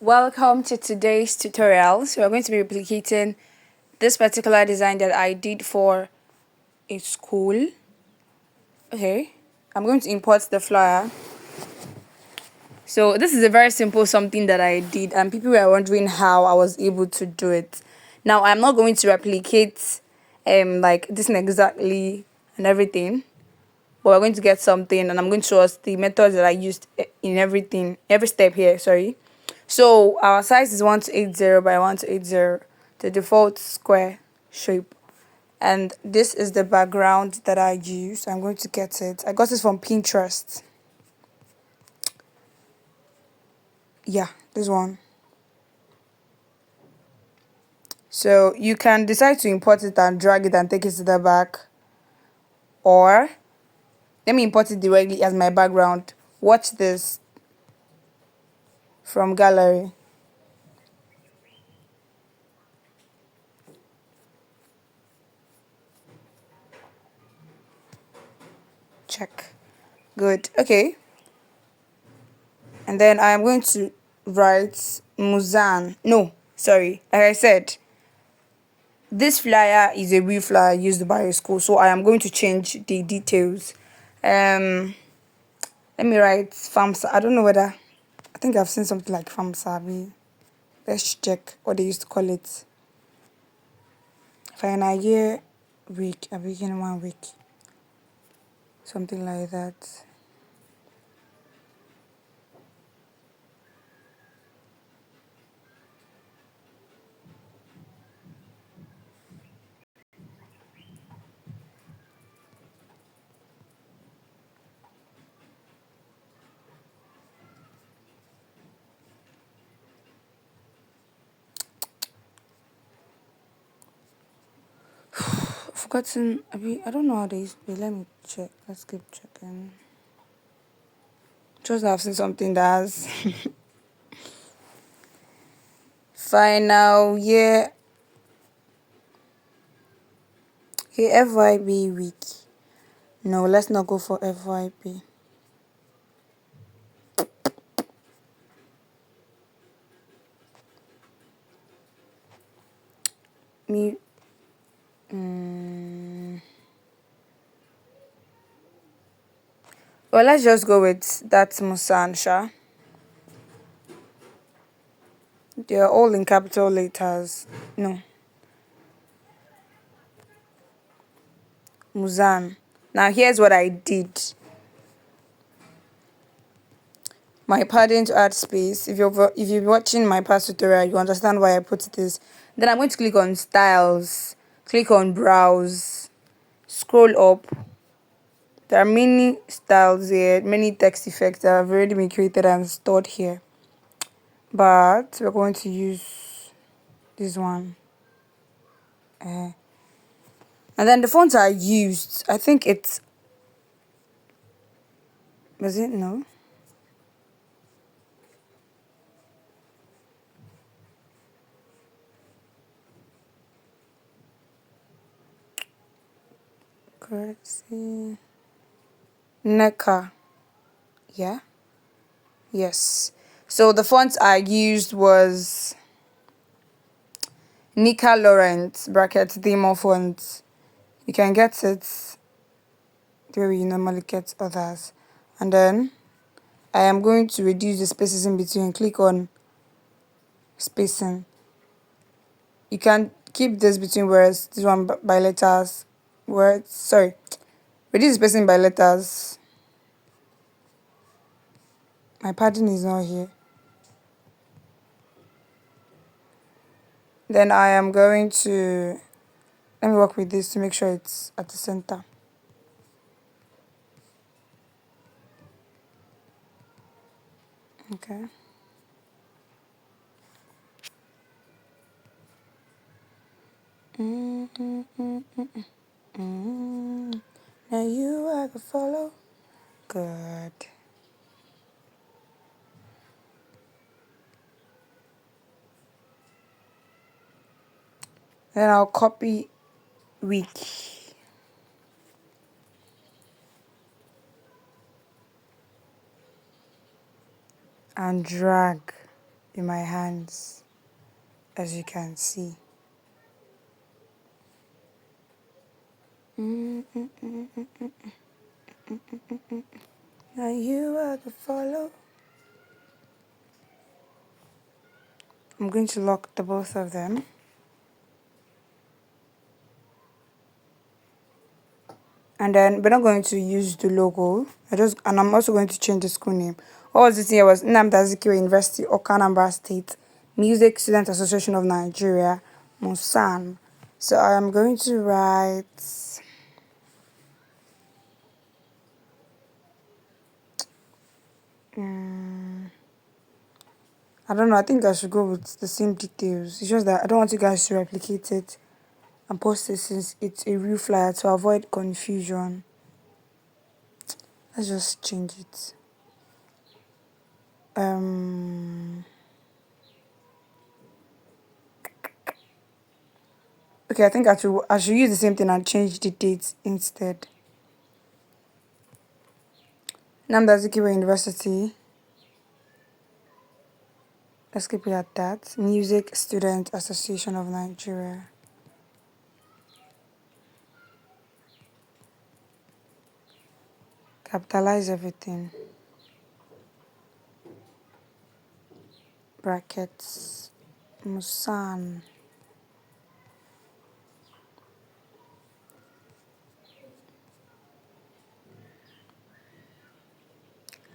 Welcome to today's tutorial. So we're going to be replicating this particular design that I did for a school. Okay, I'm going to import the flyer. So this is a very simple something that I did, and people were wondering how I was able to do it. Now I'm not going to replicate like this exactly and everything, but we're going to get something, and I'm going to show us the methods that I used in every step here. Sorry. So our size is 1280 by 1280, the default square shape. And this is the background that I use. I'm going to get it. I got it from Pinterest. Yeah, this one. So you can decide to import it and drag it and take it to the back. Or let me import it directly as my background. Watch this from gallery. Check. Good. Okay. And then I am going to write Muzan. No, sorry. Like I said, this flyer is a real flyer used by a school, so I am going to change the details. Let me write FAMSA. I don't know whether, I think I've seen something like FAMSA. Let's check what they used to call it. Final year week, I begin 1 week. Something like that. I've forgotten. I don't know how they used to be. Let me check. Let's keep checking. Just I've seen something that has final year. Okay, FYB week. No, let's not go for FYB. Me. Well, let's just go with that Musansha. They're all in capital letters. No. Muzan. Now here's what I did. My padding to add space. If you're watching my past tutorial, you understand why I put this. Then I'm going to click on styles, click on browse, scroll up. There are many styles here, many text effects that have already been created and stored here. But we're going to use this one. And then the fonts I used, I think it's, was it? No. Currency. NECA. Yeah. Yes. So the fonts I used was Nika Laurent bracket demo font. You can get it the way you normally get others. And then I am going to reduce the spaces in between. Click on spacing. You can keep this between words. This one by letters. Words. Sorry. Reduce the spacing by letters. My padding is not here. Then I am going to, let me work with this to make sure it's at the center. Okay. Now you I can follow. Good. Then I'll copy week and drag. in my hands, as you can see. Now you are the follow. I'm going to lock the both of them. And then we're not going to use the logo. And I'm also going to change the school name. What was it here? Was Nnamdi Azikiwe University, Okanambra State, Music Student Association of Nigeria, Musan. So I am going to write. I don't know. I think I should go with the same details. It's just that I don't want you guys to replicate it and post it since it's a real flyer to avoid confusion. Let's just change it. Okay, I think I should use the same thing and change the dates instead. Nnamdi Azikiwe University. Let's keep it at that. Music Student Association of Nigeria. Capitalize everything. Brackets. Musan.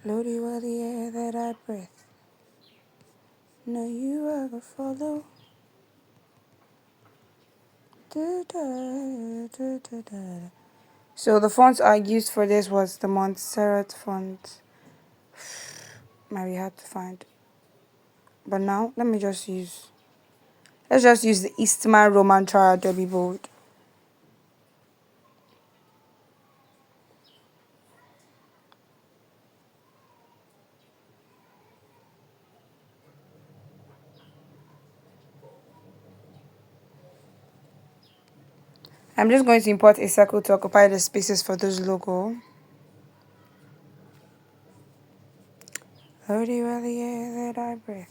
Lodi were the air that I breathe. No, you ever follow. So the fonts I used for this was the Montserrat font. Might be hard to find. But now let's just use the Eastman Roman Trial Derby bold. I'm just going to import a circle to occupy the spaces for this logo. Lodi were the air that I breathe.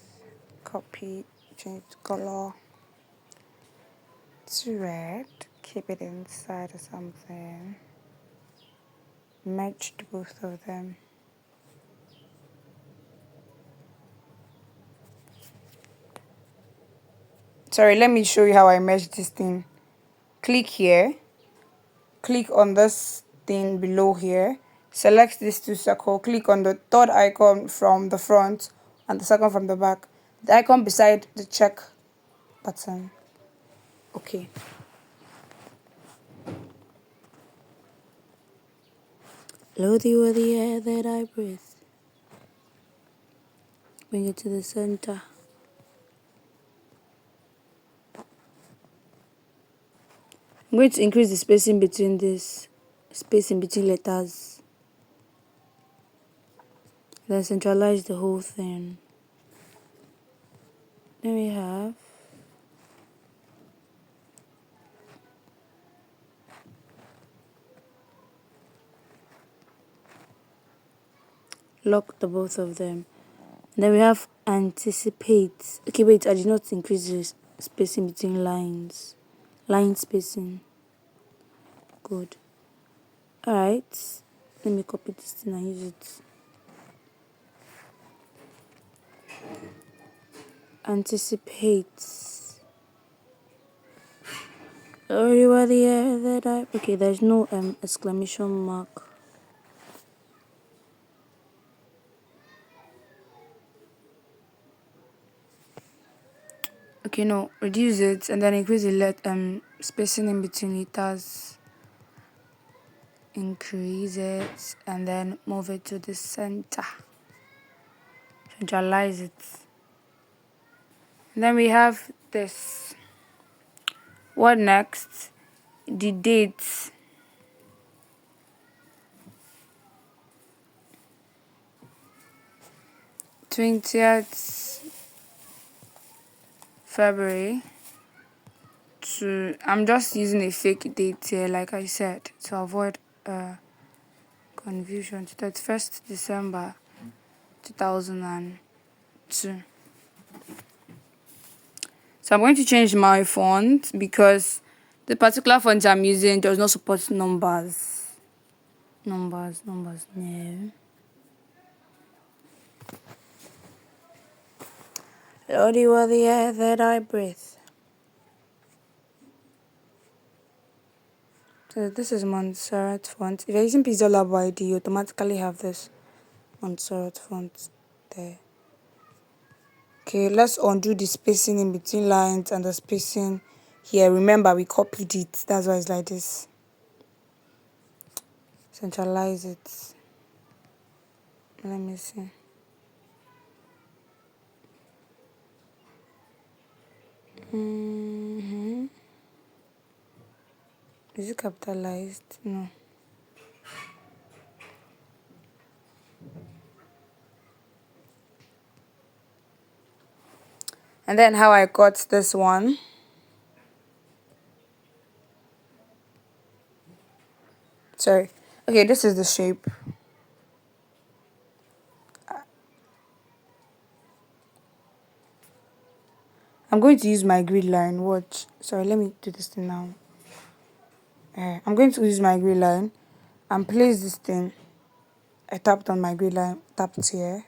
Copy, change color to red. Keep it inside or something. Merged both of them. Sorry, let me show you how I merge this thing. Click here. Click on this thing below here. Select these two circles. Click on the third icon from the front and the second from the back. The icon beside the check button. Okay. Lodi were the air that I breathe. Bring it to the center. I'm going to increase the spacing between letters. Then centralize the whole thing. Then we have lock the both of them. And then we have anticipate. Okay, wait, I did not increase the spacing between lines. Line spacing. Good. Alright. Let me copy this thing and use it. Anticipate. Oh, you are the air that I. Okay, there's no exclamation mark. Okay, no, reduce it and then increase the spacing in between letters. Increase it and then move it to the center. Centralize it. And then we have this. What next? The dates. #20th February to. I'm just using a fake date here, like I said, to avoid confusion. 31st December 2002. So I'm going to change my font because the particular font I'm using does not support numbers. Numbers, no. Lord, you are the air that I breathe. So this is Montserrat font. If you're using Pixellab ID, you automatically have this Montserrat font there. Okay, let's undo the spacing in between lines and the spacing here. Remember, we copied it. That's why it's like this. Centralize it. Let me see. Is it capitalized? No. And then how I got this one. Sorry. Okay, this is the shape. I'm going to use my grid line. Watch. Sorry, let me do this thing now. I'm going to use my grid line and place this thing. I tapped on my grid line, tapped here.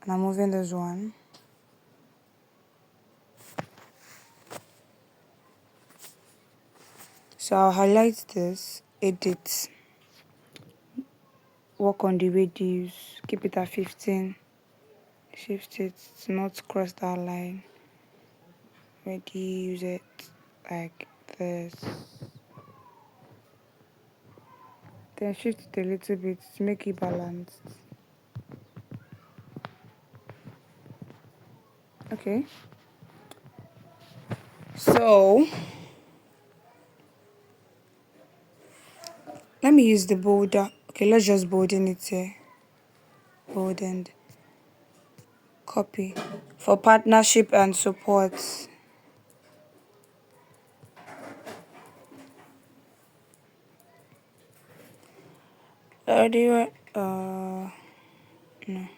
And I'm moving this one. So I'll highlight this, edit, work on the radius, keep it at 15, shift it to not cross that line, use it like this, then shift it a little bit to make it balanced. Okay, so let me use the border. Okay, let's just bolden it here. Boldened. Copy. For partnership and support. No.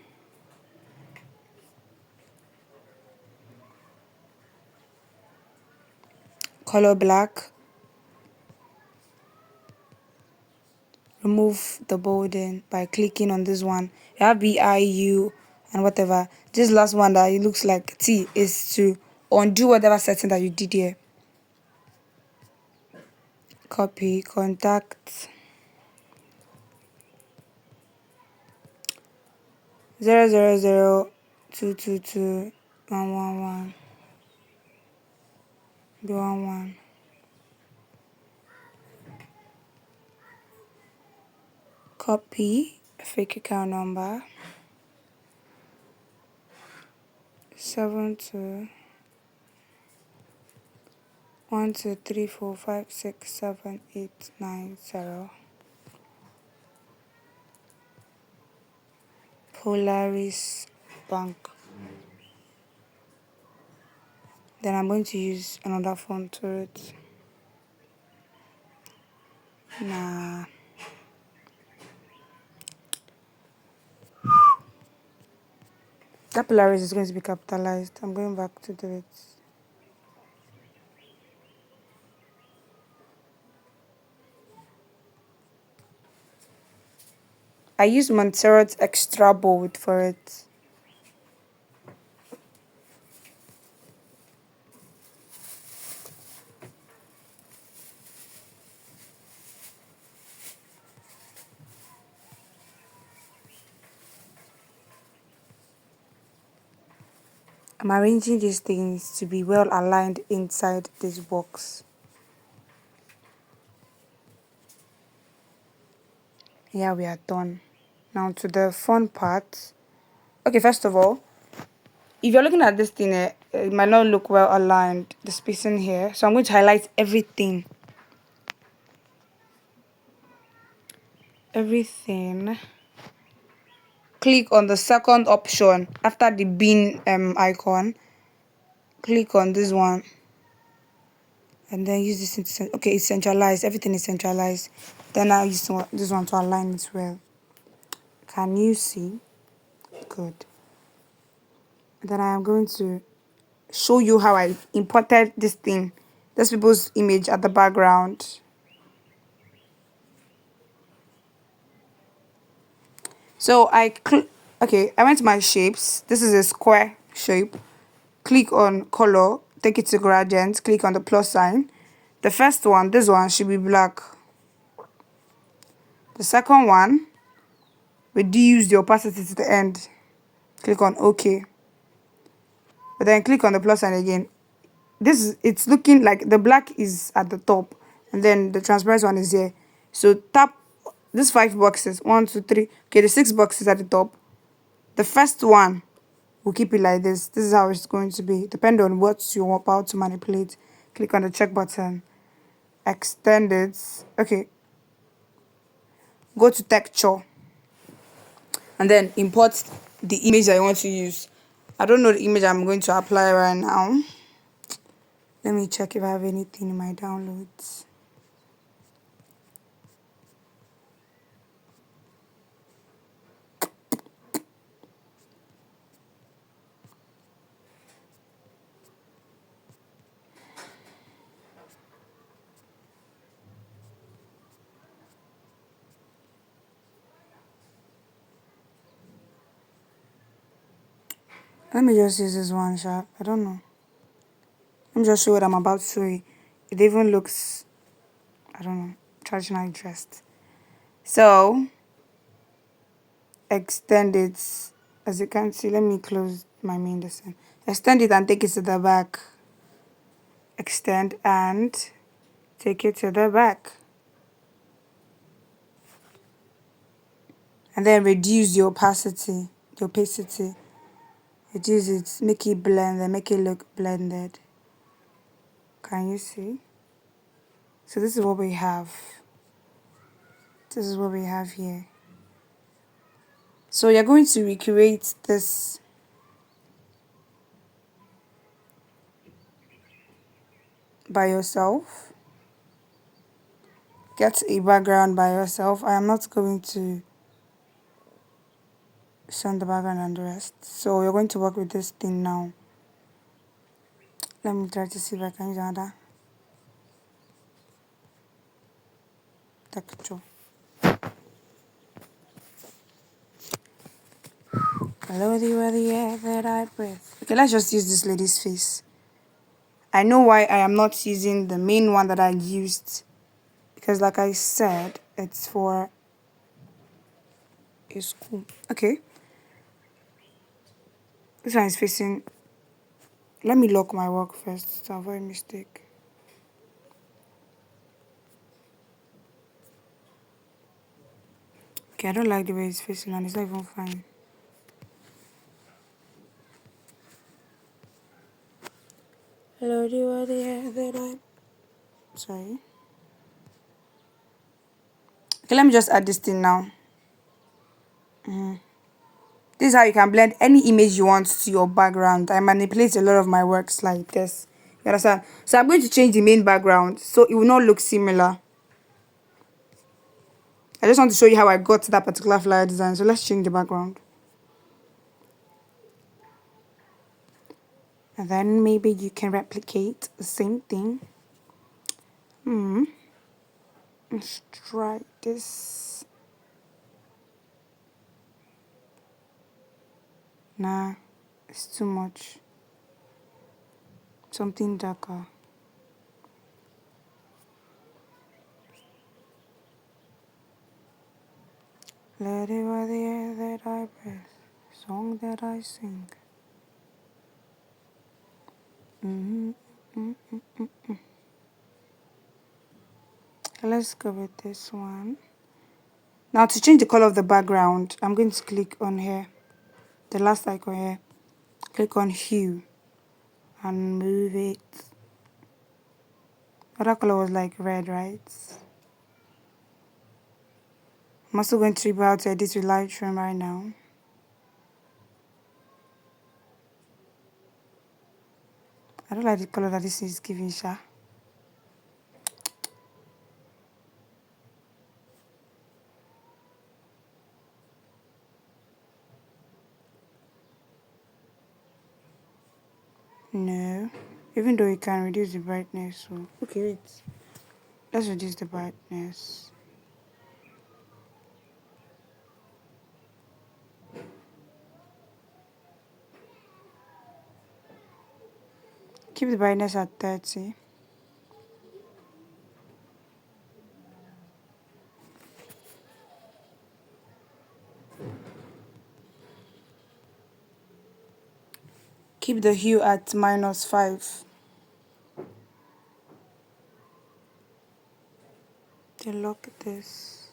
Color black. Remove the bolding by clicking on this one. You have BIU and whatever. This last one that it looks like T is to undo whatever setting that you did here. Copy, contact 000222111 B11. Copy fake account number 721234567890. Polaris Bank. Then I'm going to use another font to it. Nah. That Polaris is going to be capitalized. I'm going back to do it. I use Montserrat extra bold for it. I'm arranging these things to be well aligned inside this box. Yeah, we are done. Now to the fun part. Okay, first of all, if you're looking at this thing, it might not look well aligned, the spacing here. So I'm going to highlight everything. Click on the second option after the bin icon. Click on this one. And then use this. Okay, it's centralized. Everything is centralized. Then I'll use this one to align it well. Can you see? Good. Then I am going to show you how I imported this thing, this people's image at the background. So okay, I went to my shapes. This is a square shape. Click on color, take it to gradient, click on the plus sign. The first one, this one should be black. The second one, reduce the opacity to the end. Click on OK. But then click on the plus sign again. It's looking like the black is at the top and then the transparent one is here. So tap these 5 boxes. 1, 2, 3. Okay, the 6 boxes at the top. The first one, we'll keep it like this. This is how it's going to be. Depending on what you're about to manipulate. Click on the check button. Extend it. Okay. Go to texture. And then import the image I want to use. I don't know the image I'm going to apply right now. Let me check if I have anything in my downloads. Let me just use this one sharp. I don't know. Let me just show what I'm about to show you. It even looks, I don't know, traditionally dressed. So, extend it. As you can see, let me close my main design. Extend it and take it to the back. Extend and take it to the back. And then reduce the opacity, Reduce it, make it blend and make it look blended. Can you see? So this is what we have. This is what we have here. So you're going to recreate this by yourself. Get a background by yourself. I am not going to send the background and the rest. So you're going to work with this thing now. Let me try to see if I can use another texture. Hello, the air that I breathe. Okay, let's just use this lady's face. I know why I am not using the main one that I used. Because like I said, it's for a school. Okay. This one is facing. Let me lock my work first to avoid mistake. Okay, I don't like the way it's facing and it's not even fine. Hello, the air that I. Sorry. Okay, let me just add this thing now. This is how you can blend any image you want to your background. I manipulate a lot of my works like this. You understand? So I'm going to change the main background so it will not look similar. I just want to show you how I got to that particular flyer design. So let's change the background. And then maybe you can replicate the same thing. Let's try this. Nah, it's too much. Something darker. Let it by the air that I breathe, song that I sing. Let's go with this one. Now to change the color of the background, I'm going to click on here, the last icon here. Click on hue and move it. Other color was like red, right? I'm also going to be able to edit with Lightroom right now. I don't like the color that this is giving, Sha. No. Even though you can reduce the brightness. So okay, wait. Let's reduce the brightness. Keep the brightness at 30. Keep the hue at -5. Then lock this.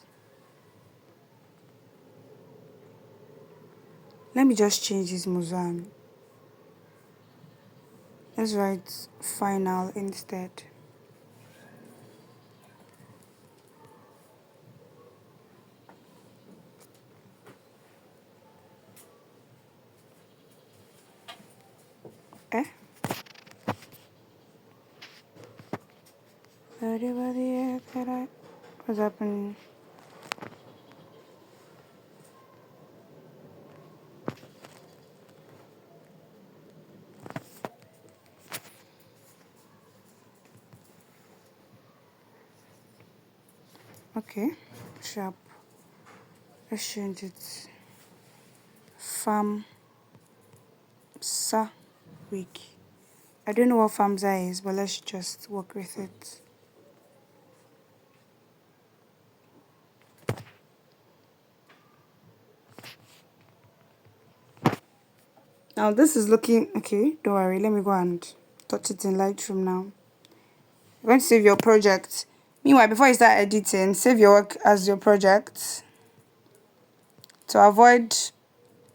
Let me just change this Muzan. Let's write final instead. Eh? What's happening? Okay, sharp. Let's change it. Farm Sa week. I don't know what FAMSA is, but let's just work with it. Now this is looking okay. Don't worry. Let me go and touch it in Lightroom now. You're going to save your project. Meanwhile, before you start editing, save your work as your project to avoid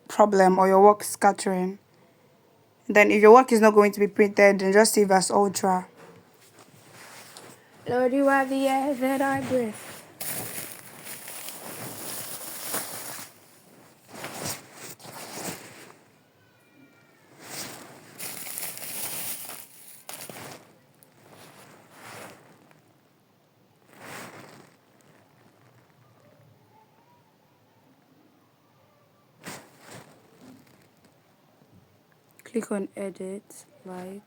problem or your work scattering. Then if your work is not going to be printed, then just save as ultra. Lord, you are the air that I breathe. Click on edit, light.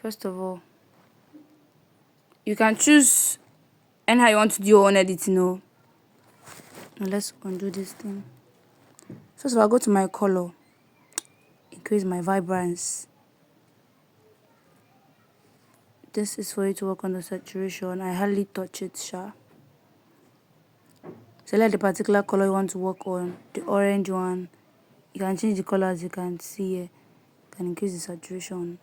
First of all, you can choose and how you want to do your own editing. No. Now let's undo this thing. First of all, I'll go to my color, increase my vibrance. This is for you to work on the saturation. I hardly touch it, sha. Select the particular color you want to work on, the orange one. You can change the color as you can see here. You can increase the saturation.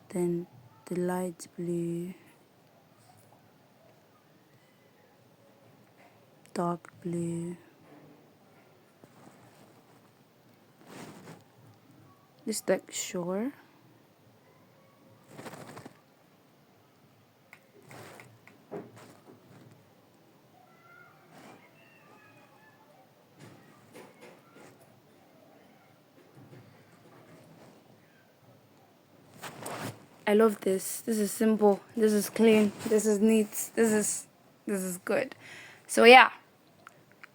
Then the light blue, dark blue. This texture. I love this. This is simple. This is clean. This is neat. This is good. So yeah,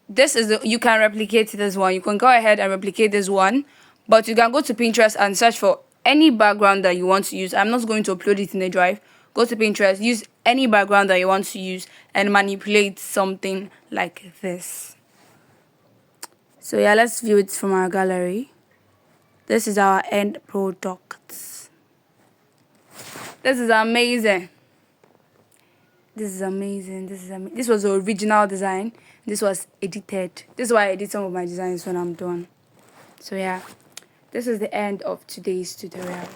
this is you can replicate this one. You can go ahead and replicate this one, but you can go to Pinterest and search for any background that you want to use. I'm not going to upload it in a drive. Go to Pinterest, use any background that you want to use, and manipulate something like this. So yeah, let's view it from our gallery. This is our end product. This is amazing. This is amazing. This was the original design. This was edited. This is why I edit some of my designs when I'm done. So yeah, this is the end of today's tutorial.